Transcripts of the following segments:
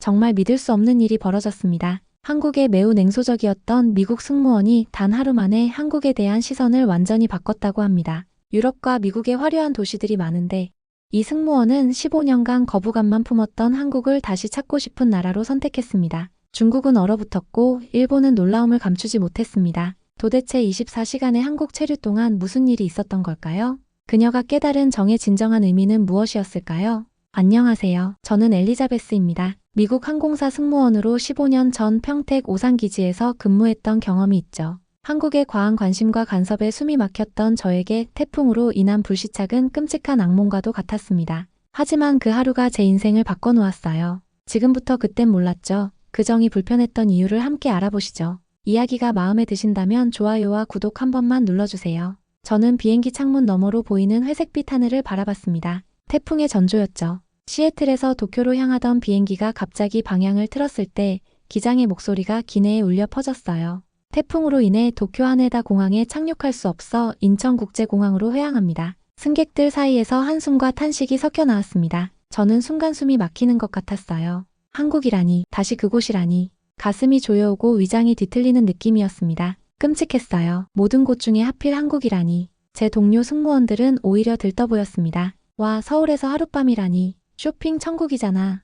정말 믿을 수 없는 일이 벌어졌습니다. 한국에 매우 냉소적이었던 미국 승무원이 단 하루 만에 한국에 대한 시선을 완전히 바꿨다고 합니다. 유럽과 미국의 화려한 도시들이 많은데 이 승무원은 15년간 거부감만 품었던 한국을 다시 찾고 싶은 나라로 선택했습니다. 중국은 얼어붙었고 일본은 놀라움을 감추지 못했습니다. 도대체 24시간의 한국 체류 동안 무슨 일이 있었던 걸까요? 그녀가 깨달은 정의 진정한 의미는 무엇이었을까요? 안녕하세요. 저는 엘리자베스입니다. 미국 항공사 승무원으로 15년 전 평택 오산기지에서 근무했던 경험이 있죠. 한국의 과한 관심과 간섭에 숨이 막혔던 저에게 태풍으로 인한 불시착은 끔찍한 악몽과도 같았습니다. 하지만 그 하루가 제 인생을 바꿔놓았어요. 지금부터 그땐 몰랐죠. 그 정이 불편했던 이유를 함께 알아보시죠. 이야기가 마음에 드신다면 좋아요와 구독 한 번만 눌러주세요. 저는 비행기 창문 너머로 보이는 회색빛 하늘을 바라봤습니다. 태풍의 전조였죠. 시애틀에서 도쿄로 향하던 비행기가 갑자기 방향을 틀었을 때 기장의 목소리가 기내에 울려 퍼졌어요. 태풍으로 인해 도쿄 하네다 공항에 착륙할 수 없어 인천국제공항으로 회항합니다. 승객들 사이에서 한숨과 탄식이 섞여 나왔습니다. 저는 순간 숨이 막히는 것 같았어요. 한국이라니, 다시 그곳이라니. 가슴이 조여오고 위장이 뒤틀리는 느낌이었습니다. 끔찍했어요. 모든 곳 중에 하필 한국이라니. 제 동료 승무원들은 오히려 들떠 보였습니다. 와, 서울에서 하룻밤이라니. 쇼핑 천국이잖아.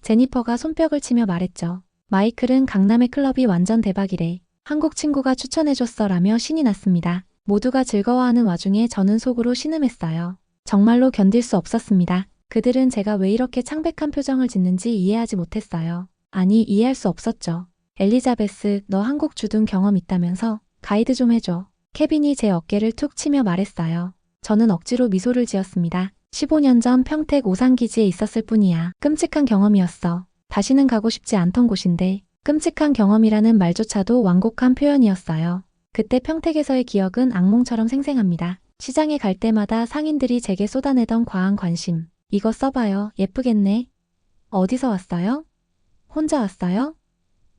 제니퍼가 손뼉을 치며 말했죠. 마이클은 강남의 클럽이 완전 대박이래. 한국 친구가 추천해줬어 라며 신이 났습니다. 모두가 즐거워하는 와중에 저는 속으로 신음했어요. 정말로 견딜 수 없었습니다. 그들은 제가 왜 이렇게 창백한 표정을 짓는지 이해하지 못했어요. 아니, 이해할 수 없었죠. 엘리자베스, 너 한국 주둔 경험 있다면서? 가이드 좀 해줘. 케빈이 제 어깨를 툭 치며 말했어요. 저는 억지로 미소를 지었습니다. 15년 전 평택 오산기지에 있었을 뿐이야. 끔찍한 경험이었어. 다시는 가고 싶지 않던 곳인데 끔찍한 경험이라는 말조차도 완곡한 표현이었어요. 그때 평택에서의 기억은 악몽처럼 생생합니다. 시장에 갈 때마다 상인들이 제게 쏟아내던 과한 관심. 이거 써봐요. 예쁘겠네. 어디서 왔어요? 혼자 왔어요?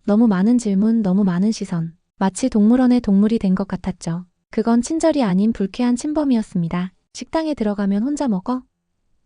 너무 많은 질문, 너무 많은 시선. 마치 동물원의 동물이 된 것 같았죠. 그건 친절이 아닌 불쾌한 침범이었습니다. 식당에 들어가면 혼자 먹어?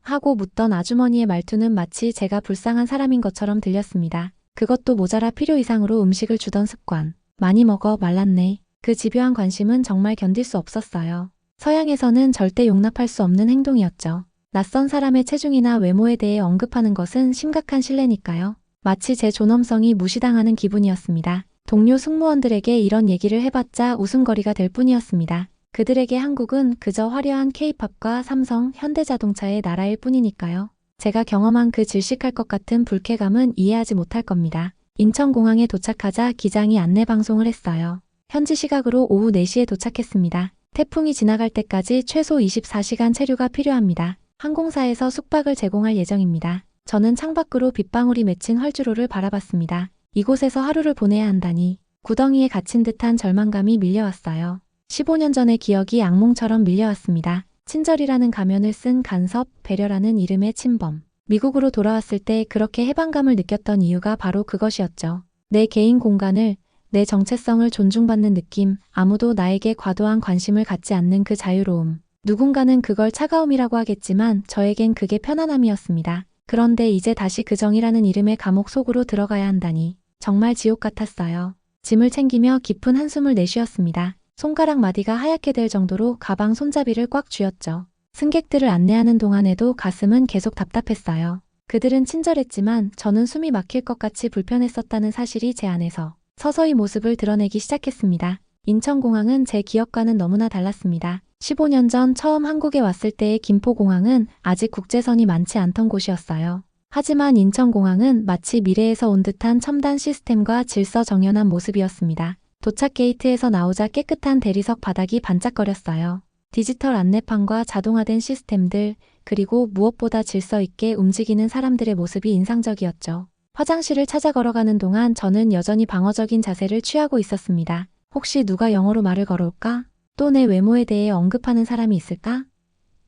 하고 묻던 아주머니의 말투는 마치 제가 불쌍한 사람인 것처럼 들렸습니다. 그것도 모자라 필요 이상으로 음식을 주던 습관. 많이 먹어, 말랐네. 그 집요한 관심은 정말 견딜 수 없었어요. 서양에서는 절대 용납할 수 없는 행동이었죠. 낯선 사람의 체중이나 외모에 대해 언급하는 것은 심각한 신뢰니까요. 마치 제 존엄성이 무시당하는 기분이었습니다. 동료 승무원들에게 이런 얘기를 해봤자 웃음거리가 될 뿐이었습니다. 그들에게 한국은 그저 화려한 K-팝과 삼성, 현대자동차의 나라일 뿐이니까요. 제가 경험한 그 질식할 것 같은 불쾌감은 이해하지 못할 겁니다. 인천공항에 도착하자 기장이 안내방송을 했어요. 현지 시각으로 오후 4시에 도착했습니다. 태풍이 지나갈 때까지 최소 24시간 체류가 필요합니다. 항공사에서 숙박을 제공할 예정입니다. 저는 창밖으로 빗방울이 맺힌 활주로를 바라봤습니다. 이곳에서 하루를 보내야 한다니 구덩이에 갇힌 듯한 절망감이 밀려왔어요. 15년 전의 기억이 악몽처럼 밀려왔습니다. 친절이라는 가면을 쓴 간섭, 배려라는 이름의 침범. 미국으로 돌아왔을 때 그렇게 해방감을 느꼈던 이유가 바로 그것이었죠. 내 개인 공간을, 내 정체성을 존중받는 느낌, 아무도 나에게 과도한 관심을 갖지 않는 그 자유로움. 누군가는 그걸 차가움이라고 하겠지만 저에겐 그게 편안함이었습니다. 그런데 이제 다시 그 정이라는 이름의 감옥 속으로 들어가야 한다니. 정말 지옥 같았어요. 짐을 챙기며 깊은 한숨을 내쉬었습니다. 손가락 마디가 하얗게 될 정도로 가방 손잡이를 꽉 쥐었죠. 승객들을 안내하는 동안에도 가슴은 계속 답답했어요. 그들은 친절했지만 저는 숨이 막힐 것 같이 불편했었다는 사실이 제 안에서 서서히 모습을 드러내기 시작했습니다. 인천공항은 제 기억과는 너무나 달랐습니다. 15년 전 처음 한국에 왔을 때의 김포공항은 아직 국제선이 많지 않던 곳이었어요. 하지만 인천공항은 마치 미래에서 온 듯한 첨단 시스템과 질서 정연한 모습이었습니다. 도착 게이트에서 나오자 깨끗한 대리석 바닥이 반짝거렸어요. 디지털 안내판과 자동화된 시스템들, 그리고 무엇보다 질서 있게 움직이는 사람들의 모습이 인상적이었죠. 화장실을 찾아 걸어가는 동안 저는 여전히 방어적인 자세를 취하고 있었습니다. 혹시 누가 영어로 말을 걸어올까? 또 내 외모에 대해 언급하는 사람이 있을까?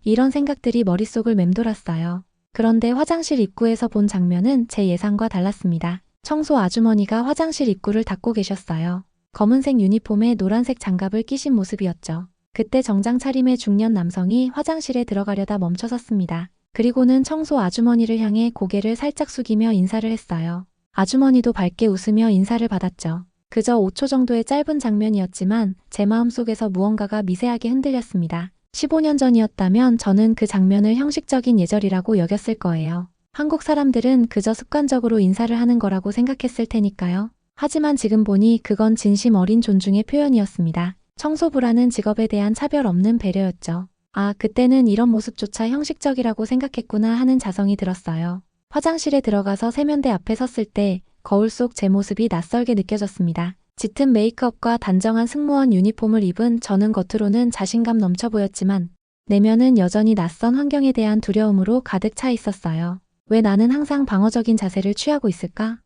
이런 생각들이 머릿속을 맴돌았어요. 그런데 화장실 입구에서 본 장면은 제 예상과 달랐습니다. 청소 아주머니가 화장실 입구를 닫고 계셨어요. 검은색 유니폼에 노란색 장갑을 끼신 모습이었죠. 그때 정장 차림의 중년 남성이 화장실에 들어가려다 멈춰섰습니다. 그리고는 청소 아주머니를 향해 고개를 살짝 숙이며 인사를 했어요. 아주머니도 밝게 웃으며 인사를 받았죠. 그저 5초 정도의 짧은 장면이었지만 제 마음속에서 무언가가 미세하게 흔들렸습니다. 15년 전이었다면 저는 그 장면을 형식적인 예절이라고 여겼을 거예요. 한국 사람들은 그저 습관적으로 인사를 하는 거라고 생각했을 테니까요. 하지만 지금 보니 그건 진심 어린 존중의 표현이었습니다. 청소부라는 직업에 대한 차별 없는 배려였죠. 아, 그때는 이런 모습조차 형식적이라고 생각했구나 하는 자성이 들었어요. 화장실에 들어가서 세면대 앞에 섰을 때 거울 속 제 모습이 낯설게 느껴졌습니다. 짙은 메이크업과 단정한 승무원 유니폼을 입은 저는 겉으로는 자신감 넘쳐 보였지만 내면은 여전히 낯선 환경에 대한 두려움으로 가득 차 있었어요. 왜 나는 항상 방어적인 자세를 취하고 있을까?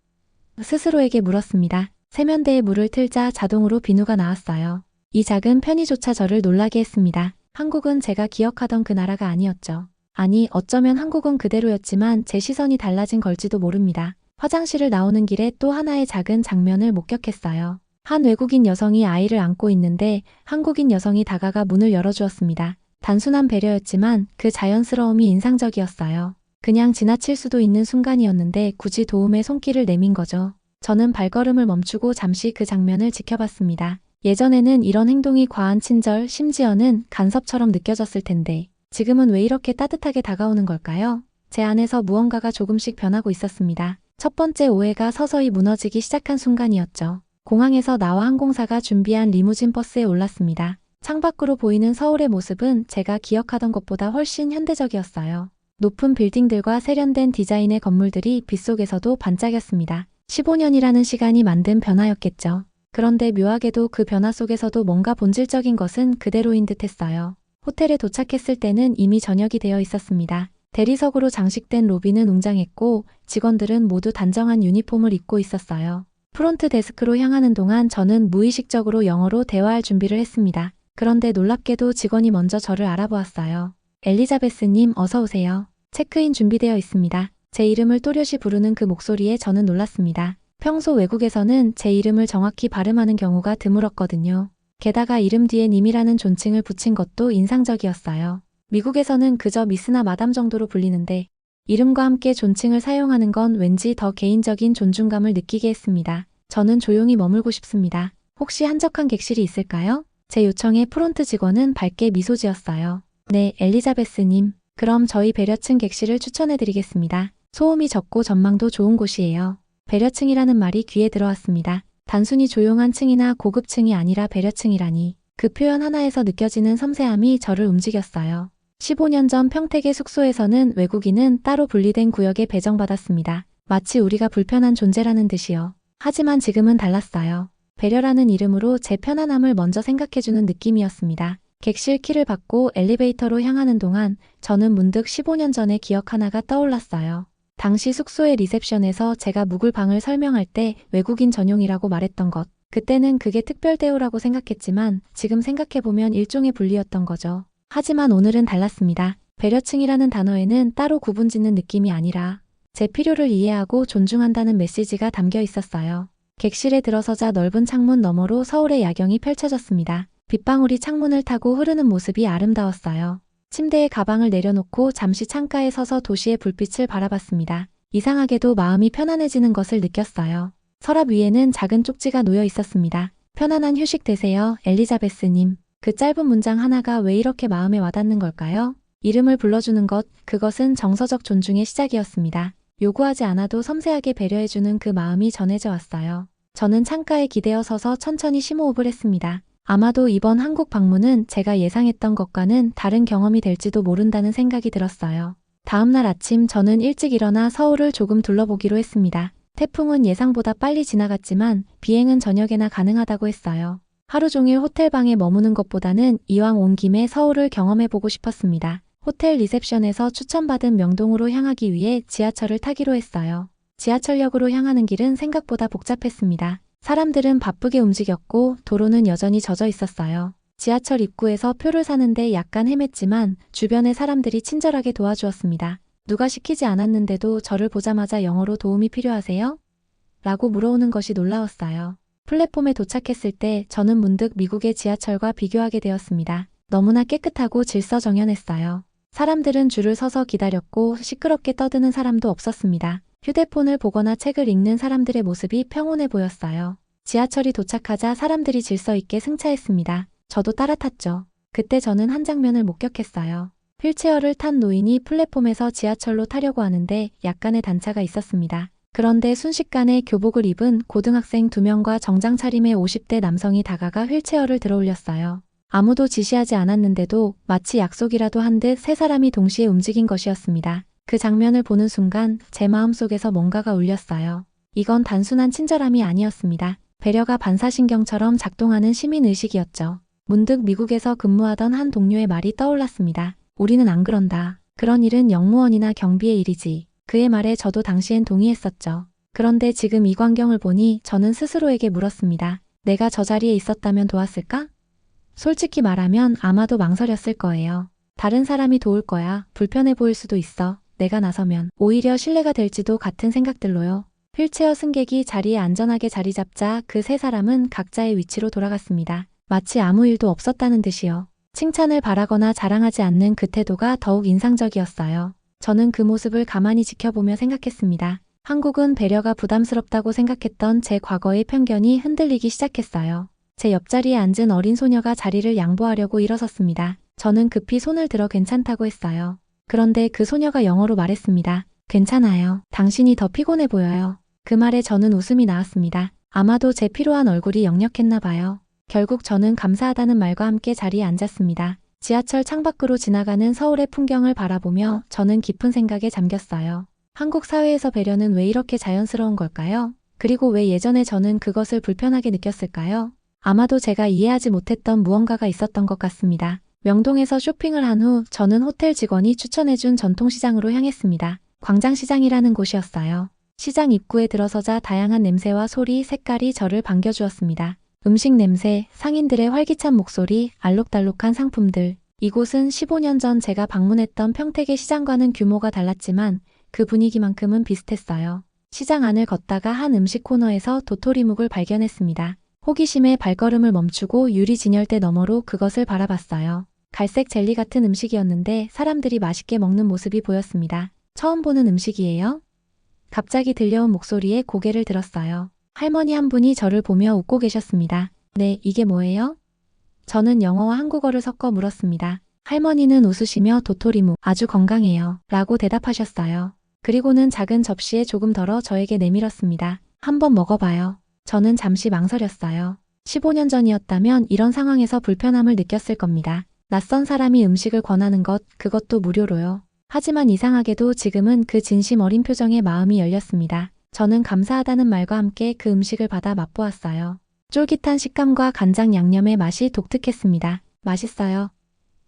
스스로에게 물었습니다. 세면대에 물을 틀자 자동으로 비누가 나왔어요. 이 작은 편의조차 저를 놀라게 했습니다. 한국은 제가 기억하던 그 나라가 아니었죠. 아니, 어쩌면 한국은 그대로였지만 제 시선이 달라진 걸지도 모릅니다. 화장실을 나오는 길에 또 하나의 작은 장면을 목격했어요. 한 외국인 여성이 아이를 안고 있는데 한국인 여성이 다가가 문을 열어주었습니다. 단순한 배려였지만 그 자연스러움이 인상적이었어요. 그냥 지나칠 수도 있는 순간이었는데 굳이 도움의 손길을 내민 거죠. 저는 발걸음을 멈추고 잠시 그 장면을 지켜봤습니다. 예전에는 이런 행동이 과한 친절, 심지어는 간섭처럼 느껴졌을 텐데 지금은 왜 이렇게 따뜻하게 다가오는 걸까요? 제 안에서 무언가가 조금씩 변하고 있었습니다. 첫 번째 오해가 서서히 무너지기 시작한 순간이었죠. 공항에서 나와 항공사가 준비한 리무진 버스에 올랐습니다. 창밖으로 보이는 서울의 모습은 제가 기억하던 것보다 훨씬 현대적이었어요. 높은 빌딩들과 세련된 디자인의 건물들이 빗속에서도 반짝였습니다. 15년이라는 시간이 만든 변화였겠죠. 그런데 묘하게도 그 변화 속에서도 뭔가 본질적인 것은 그대로인 듯했어요. 호텔에 도착했을 때는 이미 저녁이 되어 있었습니다. 대리석으로 장식된 로비는 웅장했고 직원들은 모두 단정한 유니폼을 입고 있었어요. 프론트 데스크로 향하는 동안 저는 무의식적으로 영어로 대화할 준비를 했습니다. 그런데 놀랍게도 직원이 먼저 저를 알아보았어요. 엘리자베스님, 어서 오세요. 체크인 준비되어 있습니다. 제 이름을 또렷이 부르는 그 목소리에 저는 놀랐습니다. 평소 외국에서는 제 이름을 정확히 발음하는 경우가 드물었거든요. 게다가 이름 뒤에 님이라는 존칭을 붙인 것도 인상적이었어요. 미국에서는 그저 미스나 마담 정도로 불리는데 이름과 함께 존칭을 사용하는 건 왠지 더 개인적인 존중감을 느끼게 했습니다. 저는 조용히 머물고 싶습니다. 혹시 한적한 객실이 있을까요? 제 요청에 프론트 직원은 밝게 미소 지었어요. 네, 엘리자베스님. 그럼 저희 배려층 객실을 추천해드리겠습니다. 소음이 적고 전망도 좋은 곳이에요. 배려층이라는 말이 귀에 들어왔습니다. 단순히 조용한 층이나 고급층이 아니라 배려층이라니. 그 표현 하나에서 느껴지는 섬세함이 저를 움직였어요. 15년 전 평택의 숙소에서는 외국인은 따로 분리된 구역에 배정받았습니다. 마치 우리가 불편한 존재라는 듯이요. 하지만 지금은 달랐어요. 배려라는 이름으로 제 편안함을 먼저 생각해주는 느낌이었습니다. 객실 키를 받고 엘리베이터로 향하는 동안 저는 문득 15년 전의 기억 하나가 떠올랐어요. 당시 숙소의 리셉션에서 제가 묵을 방을 설명할 때 외국인 전용이라고 말했던 것. 그때는 그게 특별 대우라고 생각했지만 지금 생각해보면 일종의 분리였던 거죠. 하지만 오늘은 달랐습니다. 배려층이라는 단어에는 따로 구분짓는 느낌이 아니라 제 필요를 이해하고 존중한다는 메시지가 담겨 있었어요. 객실에 들어서자 넓은 창문 너머로 서울의 야경이 펼쳐졌습니다. 빗방울이 창문을 타고 흐르는 모습이 아름다웠어요. 침대에 가방을 내려놓고 잠시 창가에 서서 도시의 불빛을 바라봤습니다. 이상하게도 마음이 편안해지는 것을 느꼈어요. 서랍 위에는 작은 쪽지가 놓여 있었습니다. 편안한 휴식 되세요, 엘리자베스님. 그 짧은 문장 하나가 왜 이렇게 마음에 와닿는 걸까요? 이름을 불러주는 것, 그것은 정서적 존중의 시작이었습니다. 요구하지 않아도 섬세하게 배려해주는 그 마음이 전해져 왔어요. 저는 창가에 기대어 서서 천천히 심호흡을 했습니다. 아마도 이번 한국 방문은 제가 예상했던 것과는 다른 경험이 될지도 모른다는 생각이 들었어요. 다음날 아침 저는 일찍 일어나 서울을 조금 둘러보기로 했습니다. 태풍은 예상보다 빨리 지나갔지만 비행은 저녁에나 가능하다고 했어요. 하루 종일 호텔방에 머무는 것보다는 이왕 온 김에 서울을 경험해보고 싶었습니다. 호텔 리셉션에서 추천받은 명동으로 향하기 위해 지하철을 타기로 했어요. 지하철역으로 향하는 길은 생각보다 복잡했습니다. 사람들은 바쁘게 움직였고 도로는 여전히 젖어 있었어요. 지하철 입구에서 표를 사는데 약간 헤맸지만 주변의 사람들이 친절하게 도와주었습니다. 누가 시키지 않았는데도 저를 보자마자 영어로 도움이 필요하세요? 라고 물어오는 것이 놀라웠어요. 플랫폼에 도착했을 때 저는 문득 미국의 지하철과 비교하게 되었습니다. 너무나 깨끗하고 질서정연했어요. 사람들은 줄을 서서 기다렸고 시끄럽게 떠드는 사람도 없었습니다. 휴대폰을 보거나 책을 읽는 사람들의 모습이 평온해 보였어요. 지하철이 도착하자 사람들이 질서 있게 승차했습니다. 저도 따라 탔죠. 그때 저는 한 장면을 목격했어요. 휠체어를 탄 노인이 플랫폼에서 지하철로 타려고 하는데 약간의 단차가 있었습니다. 그런데 순식간에 교복을 입은 고등학생 2명과 정장 차림의 50대 남성이 다가가 휠체어를 들어올렸어요. 아무도 지시하지 않았는데도 마치 약속이라도 한 듯 세 사람이 동시에 움직인 것이었습니다. 그 장면을 보는 순간 제 마음속에서 뭔가가 울렸어요. 이건 단순한 친절함이 아니었습니다. 배려가 반사신경처럼 작동하는 시민의식이었죠. 문득 미국에서 근무하던 한 동료의 말이 떠올랐습니다. 우리는 안 그런다. 그런 일은 영무원이나 경비의 일이지. 그의 말에 저도 당시엔 동의했었죠. 그런데 지금 이 광경을 보니 저는 스스로에게 물었습니다. 내가 저 자리에 있었다면 도왔을까? 솔직히 말하면 아마도 망설였을 거예요. 다른 사람이 도울 거야. 불편해 보일 수도 있어. 내가 나서면 오히려 신뢰가 될지도 같은 생각들로요. 휠체어 승객이 자리에 안전하게 자리 잡자 그 세 사람은 각자의 위치로 돌아갔습니다. 마치 아무 일도 없었다는 듯이요. 칭찬을 바라거나 자랑하지 않는 그 태도가 더욱 인상적이었어요. 저는 그 모습을 가만히 지켜보며 생각했습니다. 한국은 배려가 부담스럽다고 생각했던 제 과거의 편견이 흔들리기 시작했어요. 제 옆자리에 앉은 어린 소녀가 자리를 양보하려고 일어섰습니다. 저는 급히 손을 들어 괜찮다고 했어요. 그런데 그 소녀가 영어로 말했습니다. 괜찮아요. 당신이 더 피곤해 보여요. 그 말에 저는 웃음이 나왔습니다. 아마도 제 피로한 얼굴이 역력했나 봐요. 결국 저는 감사하다는 말과 함께 자리에 앉았습니다. 지하철 창밖으로 지나가는 서울의 풍경을 바라보며 저는 깊은 생각에 잠겼어요. 한국 사회에서 배려는 왜 이렇게 자연스러운 걸까요? 그리고 왜 예전에 저는 그것을 불편하게 느꼈을까요? 아마도 제가 이해하지 못했던 무언가가 있었던 것 같습니다. 명동에서 쇼핑을 한 후 저는 호텔 직원이 추천해준 전통시장으로 향했습니다. 광장시장이라는 곳이었어요. 시장 입구에 들어서자 다양한 냄새와 소리, 색깔이 저를 반겨주었습니다. 음식 냄새, 상인들의 활기찬 목소리, 알록달록한 상품들. 이곳은 15년 전 제가 방문했던 평택의 시장과는 규모가 달랐지만 그 분위기만큼은 비슷했어요. 시장 안을 걷다가 한 음식 코너에서 도토리묵을 발견했습니다. 호기심에 발걸음을 멈추고 유리 진열대 너머로 그것을 바라봤어요. 갈색 젤리 같은 음식이었는데 사람들이 맛있게 먹는 모습이 보였습니다. 처음 보는 음식이에요? 갑자기 들려온 목소리에 고개를 들었어요. 할머니 한 분이 저를 보며 웃고 계셨습니다. 네, 이게 뭐예요? 저는 영어와 한국어를 섞어 물었습니다. 할머니는 웃으시며 도토리묵 아주 건강해요. 라고 대답하셨어요. 그리고는 작은 접시에 조금 덜어 저에게 내밀었습니다. 한번 먹어봐요. 저는 잠시 망설였어요. 15년 전이었다면 이런 상황에서 불편함을 느꼈을 겁니다. 낯선 사람이 음식을 권하는 것, 그것도 무료로요. 하지만 이상하게도 지금은 그 진심 어린 표정에 마음이 열렸습니다. 저는 감사하다는 말과 함께 그 음식을 받아 맛보았어요. 쫄깃한 식감과 간장 양념의 맛이 독특했습니다. 맛있어요.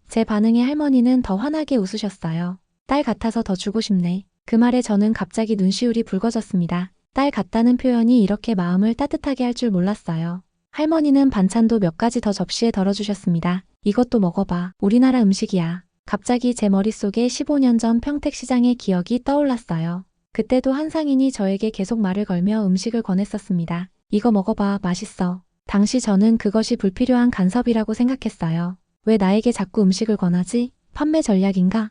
제 반응에 할머니는 더 환하게 웃으셨어요. 딸 같아서 더 주고 싶네. 그 말에 저는 갑자기 눈시울이 붉어졌습니다. 딸 같다는 표현이 이렇게 마음을 따뜻하게 할 줄 몰랐어요. 할머니는 반찬도 몇 가지 더 접시에 덜어주셨습니다. 이것도 먹어봐. 우리나라 음식이야. 갑자기 제 머릿속에 15년 전 평택시장의 기억이 떠올랐어요. 그때도 한 상인이 저에게 계속 말을 걸며 음식을 권했었습니다. 이거 먹어봐, 맛있어. 당시 저는 그것이 불필요한 간섭이라고 생각했어요. 왜 나에게 자꾸 음식을 권하지? 판매 전략인가?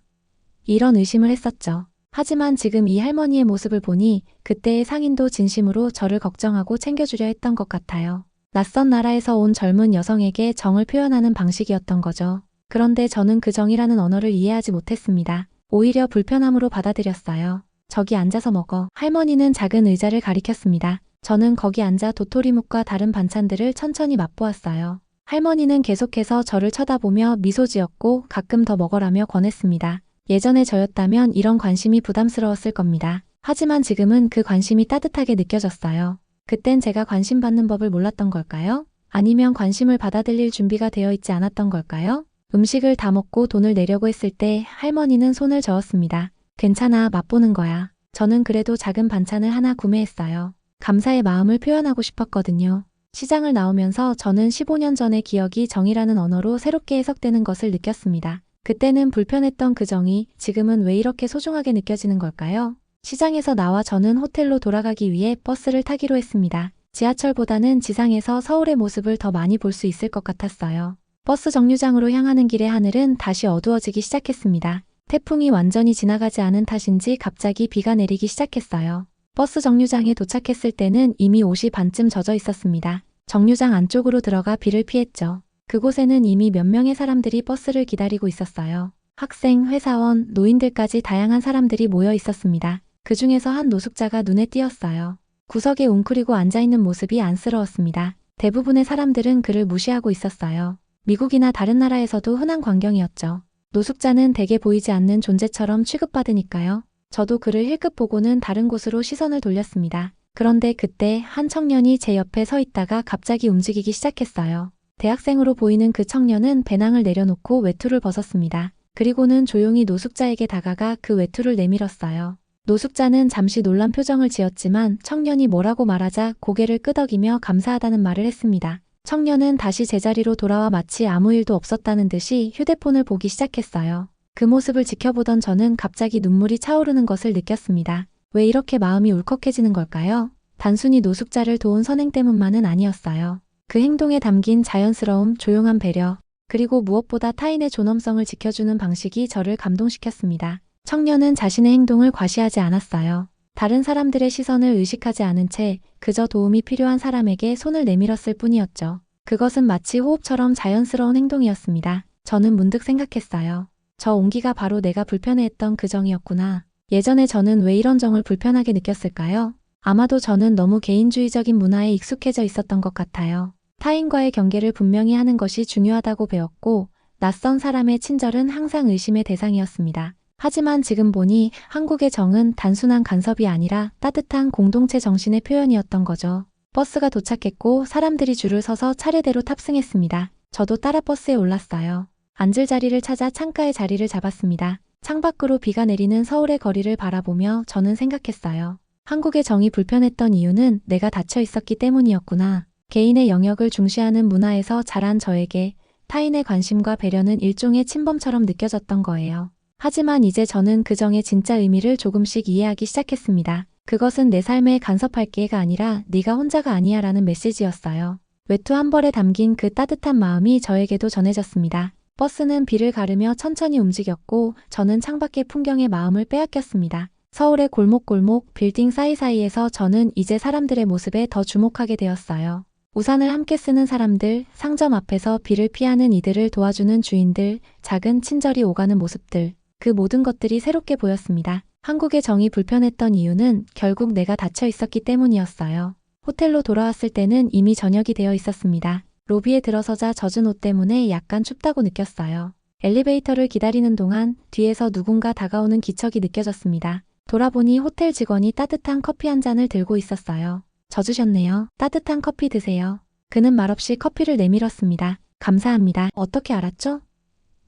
이런 의심을 했었죠. 하지만 지금 이 할머니의 모습을 보니 그때의 상인도 진심으로 저를 걱정하고 챙겨주려 했던 것 같아요. 낯선 나라에서 온 젊은 여성에게 정을 표현하는 방식이었던 거죠. 그런데 저는 그 정이라는 언어를 이해하지 못했습니다. 오히려 불편함으로 받아들였어요. 저기 앉아서 먹어. 할머니는 작은 의자를 가리켰습니다. 저는 거기 앉아 도토리묵과 다른 반찬들을 천천히 맛보았어요. 할머니는 계속해서 저를 쳐다보며 미소 지었고 가끔 더 먹어라며 권했습니다. 예전에 저였다면 이런 관심이 부담스러웠을 겁니다. 하지만 지금은 그 관심이 따뜻하게 느껴졌어요. 그땐 제가 관심받는 법을 몰랐던 걸까요? 아니면 관심을 받아들일 준비가 되어 있지 않았던 걸까요? 음식을 다 먹고 돈을 내려고 했을 때 할머니는 손을 저었습니다. 괜찮아, 맛보는 거야. 저는 그래도 작은 반찬을 하나 구매했어요. 감사의 마음을 표현하고 싶었거든요. 시장을 나오면서 저는 15년 전의 기억이 정이라는 언어로 새롭게 해석되는 것을 느꼈습니다. 그때는 불편했던 그 정이 지금은 왜 이렇게 소중하게 느껴지는 걸까요? 시장에서 나와 저는 호텔로 돌아가기 위해 버스를 타기로 했습니다. 지하철보다는 지상에서 서울의 모습을 더 많이 볼 수 있을 것 같았어요. 버스 정류장으로 향하는 길의 하늘은 다시 어두워지기 시작했습니다. 태풍이 완전히 지나가지 않은 탓인지 갑자기 비가 내리기 시작했어요. 버스 정류장에 도착했을 때는 이미 옷이 반쯤 젖어 있었습니다. 정류장 안쪽으로 들어가 비를 피했죠. 그곳에는 이미 몇 명의 사람들이 버스를 기다리고 있었어요. 학생, 회사원, 노인들까지 다양한 사람들이 모여 있었습니다. 그 중에서 한 노숙자가 눈에 띄었어요. 구석에 웅크리고 앉아있는 모습이 안쓰러웠습니다. 대부분의 사람들은 그를 무시하고 있었어요. 미국이나 다른 나라에서도 흔한 광경이었죠. 노숙자는 대개 보이지 않는 존재처럼 취급받으니까요. 저도 그를 힐끗 보고는 다른 곳으로 시선을 돌렸습니다. 그런데 그때 한 청년이 제 옆에 서 있다가 갑자기 움직이기 시작했어요. 대학생으로 보이는 그 청년은 배낭을 내려놓고 외투를 벗었습니다. 그리고는 조용히 노숙자에게 다가가 그 외투를 내밀었어요. 노숙자는 잠시 놀란 표정을 지었지만 청년이 뭐라고 말하자 고개를 끄덕이며 감사하다는 말을 했습니다. 청년은 다시 제자리로 돌아와 마치 아무 일도 없었다는 듯이 휴대폰을 보기 시작했어요. 그 모습을 지켜보던 저는 갑자기 눈물이 차오르는 것을 느꼈습니다. 왜 이렇게 마음이 울컥해지는 걸까요? 단순히 노숙자를 도운 선행 때문만은 아니었어요. 그 행동에 담긴 자연스러움, 조용한 배려, 그리고 무엇보다 타인의 존엄성을 지켜주는 방식이 저를 감동시켰습니다. 청년은 자신의 행동을 과시하지 않았어요. 다른 사람들의 시선을 의식하지 않은 채 그저 도움이 필요한 사람에게 손을 내밀었을 뿐이었죠. 그것은 마치 호흡처럼 자연스러운 행동이었습니다. 저는 문득 생각했어요. 저 온기가 바로 내가 불편해했던 그 정이었구나. 예전에 저는 왜 이런 정을 불편하게 느꼈을까요? 아마도 저는 너무 개인주의적인 문화에 익숙해져 있었던 것 같아요. 타인과의 경계를 분명히 하는 것이 중요하다고 배웠고, 낯선 사람의 친절은 항상 의심의 대상이었습니다. 하지만 지금 보니 한국의 정은 단순한 간섭이 아니라 따뜻한 공동체 정신의 표현이었던 거죠. 버스가 도착했고 사람들이 줄을 서서 차례대로 탑승했습니다. 저도 따라 버스에 올랐어요. 앉을 자리를 찾아 창가에 자리를 잡았습니다. 창밖으로 비가 내리는 서울의 거리를 바라보며 저는 생각했어요. 한국의 정이 불편했던 이유는 내가 닫혀 있었기 때문이었구나. 개인의 영역을 중시하는 문화에서 자란 저에게 타인의 관심과 배려는 일종의 침범처럼 느껴졌던 거예요. 하지만 이제 저는 그 정의 진짜 의미를 조금씩 이해하기 시작했습니다. 그것은 내 삶에 간섭할 게가 아니라 네가 혼자가 아니야 라는 메시지였어요. 외투 한 벌에 담긴 그 따뜻한 마음이 저에게도 전해졌습니다. 버스는 비를 가르며 천천히 움직였고 저는 창밖의 풍경에 마음을 빼앗겼습니다. 서울의 골목골목, 빌딩 사이사이에서 저는 이제 사람들의 모습에 더 주목하게 되었어요. 우산을 함께 쓰는 사람들, 상점 앞에서 비를 피하는 이들을 도와주는 주인들, 작은 친절이 오가는 모습들. 그 모든 것들이 새롭게 보였습니다. 한국의 정이 불편했던 이유는 결국 내가 닫혀 있었기 때문이었어요. 호텔로 돌아왔을 때는 이미 저녁이 되어 있었습니다. 로비에 들어서자 젖은 옷 때문에 약간 춥다고 느꼈어요. 엘리베이터를 기다리는 동안 뒤에서 누군가 다가오는 기척이 느껴졌습니다. 돌아보니 호텔 직원이 따뜻한 커피 한 잔을 들고 있었어요. 젖으셨네요. 따뜻한 커피 드세요. 그는 말없이 커피를 내밀었습니다. 감사합니다. 어떻게 알았죠?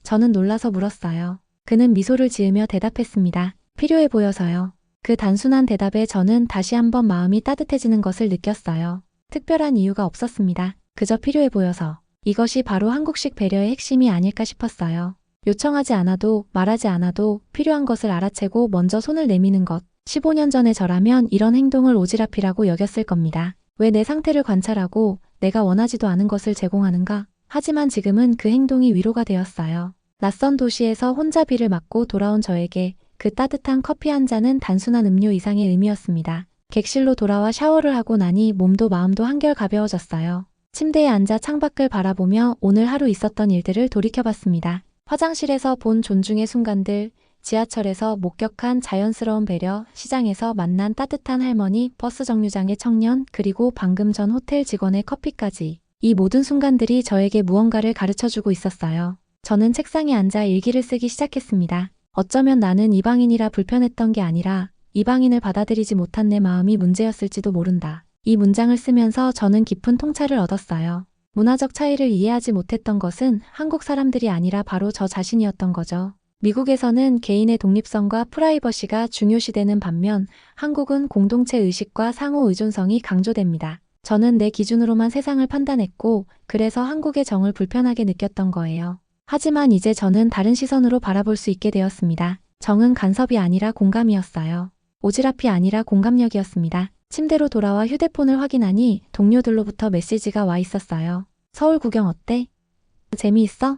저는 놀라서 물었어요. 그는 미소를 지으며 대답했습니다. 필요해 보여서요. 그 단순한 대답에 저는 다시 한번 마음이 따뜻해지는 것을 느꼈어요. 특별한 이유가 없었습니다. 그저 필요해 보여서. 이것이 바로 한국식 배려의 핵심이 아닐까 싶었어요. 요청하지 않아도 말하지 않아도 필요한 것을 알아채고 먼저 손을 내미는 것. 15년 전의 저라면 이런 행동을 오지랖이라고 여겼을 겁니다. 왜 내 상태를 관찰하고 내가 원하지도 않은 것을 제공하는가? 하지만 지금은 그 행동이 위로가 되었어요. 낯선 도시에서 혼자 비를 맞고 돌아온 저에게 그 따뜻한 커피 한 잔은 단순한 음료 이상의 의미였습니다. 객실로 돌아와 샤워를 하고 나니 몸도 마음도 한결 가벼워졌어요. 침대에 앉아 창밖을 바라보며 오늘 하루 있었던 일들을 돌이켜봤습니다. 화장실에서 본 존중의 순간들, 지하철에서 목격한 자연스러운 배려, 시장에서 만난 따뜻한 할머니, 버스 정류장의 청년, 그리고 방금 전 호텔 직원의 커피까지. 이 모든 순간들이 저에게 무언가를 가르쳐주고 있었어요. 저는 책상에 앉아 일기를 쓰기 시작했습니다. 어쩌면 나는 이방인이라 불편했던 게 아니라 이방인을 받아들이지 못한 내 마음이 문제였을지도 모른다. 이 문장을 쓰면서 저는 깊은 통찰을 얻었어요. 문화적 차이를 이해하지 못했던 것은 한국 사람들이 아니라 바로 저 자신이었던 거죠. 미국에서는 개인의 독립성과 프라이버시가 중요시되는 반면 한국은 공동체 의식과 상호 의존성이 강조됩니다. 저는 내 기준으로만 세상을 판단했고 그래서 한국의 정을 불편하게 느꼈던 거예요. 하지만 이제 저는 다른 시선으로 바라볼 수 있게 되었습니다. 정은 간섭이 아니라 공감이었어요. 오지랖이 아니라 공감력이었습니다. 침대로 돌아와 휴대폰을 확인하니 동료들로부터 메시지가 와 있었어요. 서울 구경 어때? 재미있어?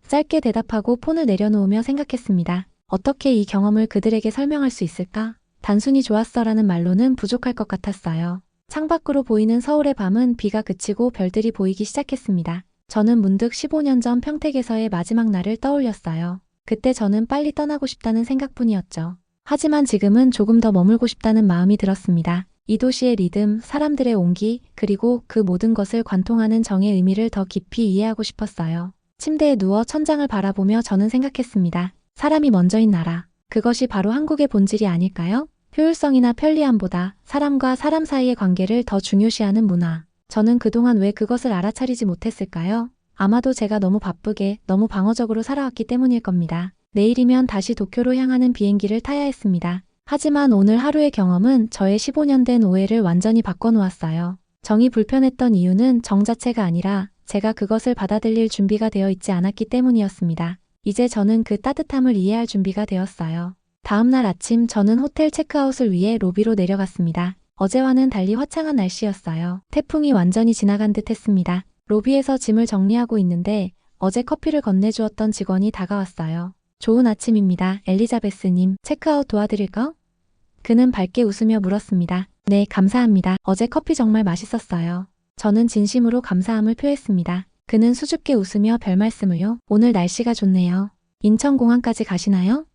짧게 대답하고 폰을 내려놓으며 생각했습니다. 어떻게 이 경험을 그들에게 설명할 수 있을까? 단순히 좋았어라는 말로는 부족할 것 같았어요. 창밖으로 보이는 서울의 밤은 비가 그치고 별들이 보이기 시작했습니다. 저는 문득 15년 전 평택에서의 마지막 날을 떠올렸어요. 그때 저는 빨리 떠나고 싶다는 생각뿐이었죠. 하지만 지금은 조금 더 머물고 싶다는 마음이 들었습니다. 이 도시의 리듬, 사람들의 온기, 그리고 그 모든 것을 관통하는 정의 의미를 더 깊이 이해하고 싶었어요. 침대에 누워 천장을 바라보며 저는 생각했습니다. 사람이 먼저인 나라. 그것이 바로 한국의 본질이 아닐까요? 효율성이나 편리함보다 사람과 사람 사이의 관계를 더 중요시하는 문화. 저는 그동안 왜 그것을 알아차리지 못했을까요? 아마도 제가 너무 바쁘게, 너무 방어적으로 살아왔기 때문일 겁니다. 내일이면 다시 도쿄로 향하는 비행기를 타야 했습니다. 하지만 오늘 하루의 경험은 저의 15년 된 오해를 완전히 바꿔놓았어요. 정이 불편했던 이유는 정 자체가 아니라 제가 그것을 받아들일 준비가 되어 있지 않았기 때문이었습니다. 이제 저는 그 따뜻함을 이해할 준비가 되었어요. 다음날 아침 저는 호텔 체크아웃을 위해 로비로 내려갔습니다. 어제와는 달리 화창한 날씨였어요. 태풍이 완전히 지나간 듯 했습니다. 로비에서 짐을 정리하고 있는데 어제 커피를 건네주었던 직원이 다가왔어요. 좋은 아침입니다, 엘리자베스님. 체크아웃 도와드릴까? 그는 밝게 웃으며 물었습니다. 네, 감사합니다. 어제 커피 정말 맛있었어요. 저는 진심으로 감사함을 표했습니다. 그는 수줍게 웃으며 별말씀을요. 오늘 날씨가 좋네요. 인천공항까지 가시나요?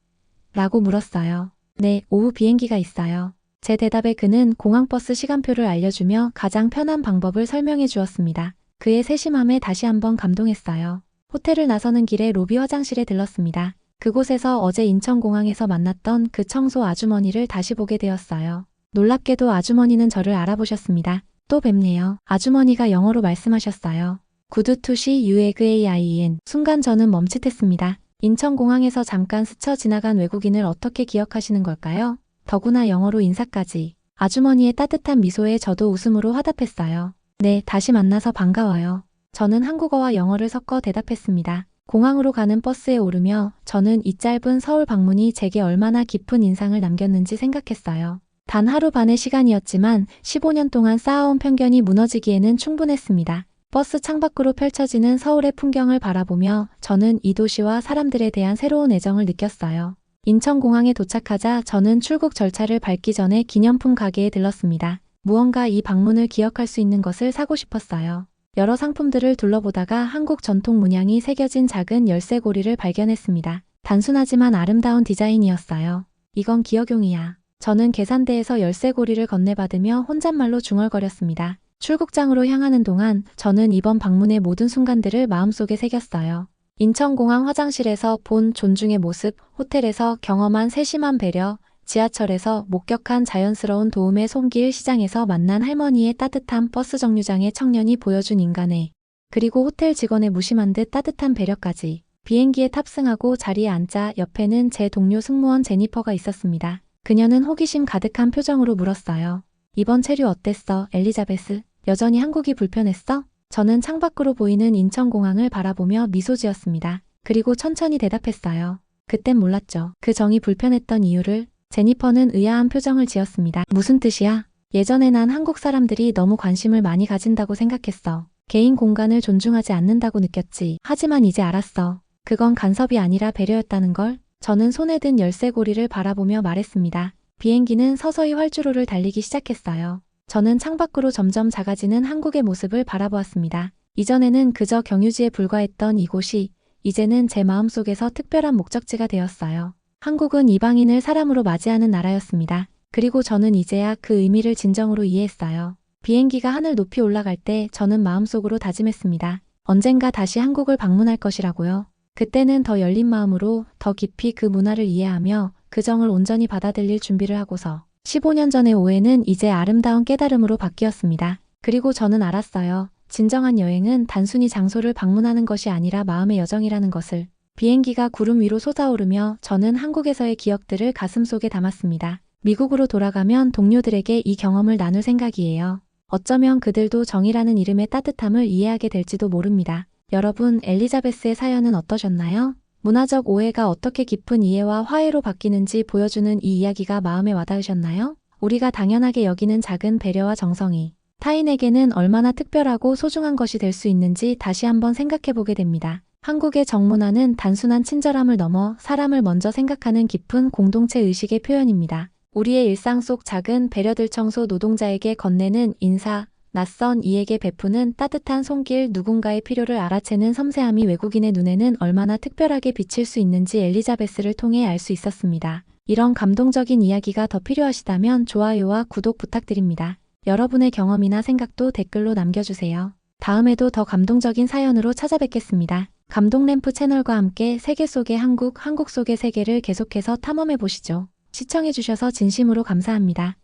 라고 물었어요. 네, 오후 비행기가 있어요. 제 대답에 그는 공항버스 시간표를 알려주며 가장 편한 방법을 설명해 주었습니다. 그의 세심함에 다시 한번 감동했어요. 호텔을 나서는 길에 로비 화장실에 들렀습니다. 그곳에서 어제 인천공항에서 만났던 그 청소 아주머니를 다시 보게 되었어요. 놀랍게도 아주머니는 저를 알아보셨습니다. 또 뵙네요. 아주머니가 영어로 말씀하셨어요. 구두투시 UEGAIN. 순간 저는 멈칫했습니다. 인천공항에서 잠깐 스쳐 지나간 외국인을 어떻게 기억하시는 걸까요? 더구나 영어로 인사까지. 아주머니의 따뜻한 미소에 저도 웃음으로 화답했어요. 네, 다시 만나서 반가워요. 저는 한국어와 영어를 섞어 대답했습니다. 공항으로 가는 버스에 오르며 저는 이 짧은 서울 방문이 제게 얼마나 깊은 인상을 남겼는지 생각했어요. 단 하루 반의 시간이었지만 15년 동안 쌓아온 편견이 무너지기에는 충분했습니다. 버스 창밖으로 펼쳐지는 서울의 풍경을 바라보며 저는 이 도시와 사람들에 대한 새로운 애정을 느꼈어요. 인천공항에 도착하자 저는 출국 절차를 밟기 전에 기념품 가게에 들렀습니다. 무언가 이 방문을 기억할 수 있는 것을 사고 싶었어요. 여러 상품들을 둘러보다가 한국 전통 문양이 새겨진 작은 열쇠고리를 발견했습니다. 단순하지만 아름다운 디자인이었어요. 이건 기억용이야. 저는 계산대에서 열쇠고리를 건네받으며 혼잣말로 중얼거렸습니다. 출국장으로 향하는 동안 저는 이번 방문의 모든 순간들을 마음속에 새겼어요. 인천공항 화장실에서 본 존중의 모습, 호텔에서 경험한 세심한 배려, 지하철에서 목격한 자연스러운 도움의 손길, 시장에서 만난 할머니의 따뜻함, 버스 정류장의 청년이 보여준 인간애, 그리고 호텔 직원의 무심한 듯 따뜻한 배려까지. 비행기에 탑승하고 자리에 앉자 옆에는 제 동료 승무원 제니퍼가 있었습니다. 그녀는 호기심 가득한 표정으로 물었어요. 이번 체류 어땠어, 엘리자베스? 여전히 한국이 불편했어? 저는 창밖으로 보이는 인천공항을 바라보며 미소 지었습니다. 그리고 천천히 대답했어요. 그땐 몰랐죠. 그 정이 불편했던 이유를. 제니퍼는 의아한 표정을 지었습니다. 무슨 뜻이야? 예전에 난 한국 사람들이 너무 관심을 많이 가진다고 생각했어. 개인 공간을 존중하지 않는다고 느꼈지. 하지만 이제 알았어. 그건 간섭이 아니라 배려였다는 걸. 저는 손에 든 열쇠고리를 바라보며 말했습니다. 비행기는 서서히 활주로를 달리기 시작했어요. 저는 창밖으로 점점 작아지는 한국의 모습을 바라보았습니다. 이전에는 그저 경유지에 불과했던 이곳이 이제는 제 마음속에서 특별한 목적지가 되었어요. 한국은 이방인을 사람으로 맞이하는 나라였습니다. 그리고 저는 이제야 그 의미를 진정으로 이해했어요. 비행기가 하늘 높이 올라갈 때 저는 마음속으로 다짐했습니다. 언젠가 다시 한국을 방문할 것이라고요. 그때는 더 열린 마음으로 더 깊이 그 문화를 이해하며 그 정을 온전히 받아들일 준비를 하고서 15년 전의 오해는 이제 아름다운 깨달음으로 바뀌었습니다. 그리고 저는 알았어요. 진정한 여행은 단순히 장소를 방문하는 것이 아니라 마음의 여정이라는 것을. 비행기가 구름 위로 솟아오르며 저는 한국에서의 기억들을 가슴속에 담았습니다. 미국으로 돌아가면 동료들에게 이 경험을 나눌 생각이에요. 어쩌면 그들도 정이라는 이름의 따뜻함을 이해하게 될지도 모릅니다. 여러분, 엘리자베스의 사연은 어떠셨나요? 문화적 오해가 어떻게 깊은 이해와 화해로 바뀌는지 보여주는 이 이야기가 마음에 와닿으셨나요? 우리가 당연하게 여기는 작은 배려와 정성이 타인에게는 얼마나 특별하고 소중한 것이 될 수 있는지 다시 한번 생각해보게 됩니다. 한국의 정문화는 단순한 친절함을 넘어 사람을 먼저 생각하는 깊은 공동체 의식의 표현입니다. 우리의 일상 속 작은 배려들 청소 노동자에게 건네는 인사, 낯선 이에게 베푸는 따뜻한 손길 누군가의 필요를 알아채는 섬세함이 외국인의 눈에는 얼마나 특별하게 비칠 수 있는지 엘리자베스를 통해 알 수 있었습니다. 이런 감동적인 이야기가 더 필요하시다면 좋아요와 구독 부탁드립니다. 여러분의 경험이나 생각도 댓글로 남겨주세요. 다음에도 더 감동적인 사연으로 찾아뵙겠습니다. 감동램프 채널과 함께 세계 속의 한국, 한국 속의 세계를 계속해서 탐험해 보시죠. 시청해주셔서 진심으로 감사합니다.